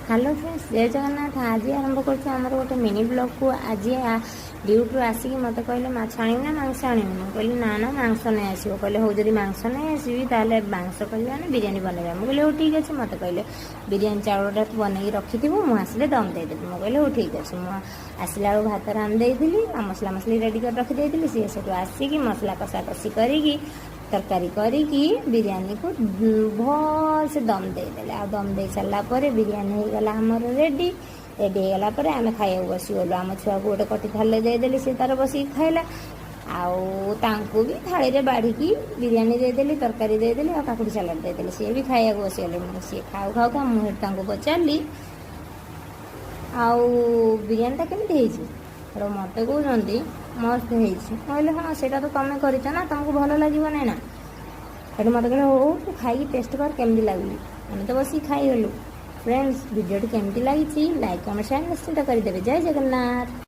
Hello friends, जय जगन्नाथ। आज आरंभ करुँ आमर गोटे मिनी ब्लॉग को। आज ड्यूटी आसिक मत कहले माछ आनी ना मांस आनी। मुझे ना ना मांस नहीं आसो। कहले हूँ जब मांस नहीं आसबि ताले मांस कहले बिरियानी बनवा। मुझे हूँ ठीक अच्छे। मत कहले बिरियानी चाउलटा बन रखी थी मुझे दम देदेवी। मुझे हूँ ठीक अच्छे। मुसला भात रांधि मसला मसली रेडी कर रखी सी से आसिक मसला कषा कषि करी तरकारी करी बिरियानी को भल से दम देदेले। आ दम दे सारा पर बिरियानी हो गला आमर रेडी। रेडी हो गला पर आम खाया बसीगलु। आम छुआ को गोटे कटी थाली देदेली सी तार बसिक खाइला। आउ भी थाली रे बाढ़ी बिरियानी देदेली तरकारी देदेली आ काकुड़ी सालाड देदेली। सी भी खाया बसीगले। सी खाऊ खाऊ का मुझे पचारि आउ बिरियानीटा केमी मत कहते मस्त होइले। हाँ सेटा तो तुम कर तुमको भल लगे ना ना। फिर मत कहे हो तू खाई टेस्ट कर केमती लगुली। आम तो बस खाईगलु। फ्रेंड्स वीडियो केमती लगी लाइक कमेंट शेयर निश्चिंत करदे। जय जगन्नाथ।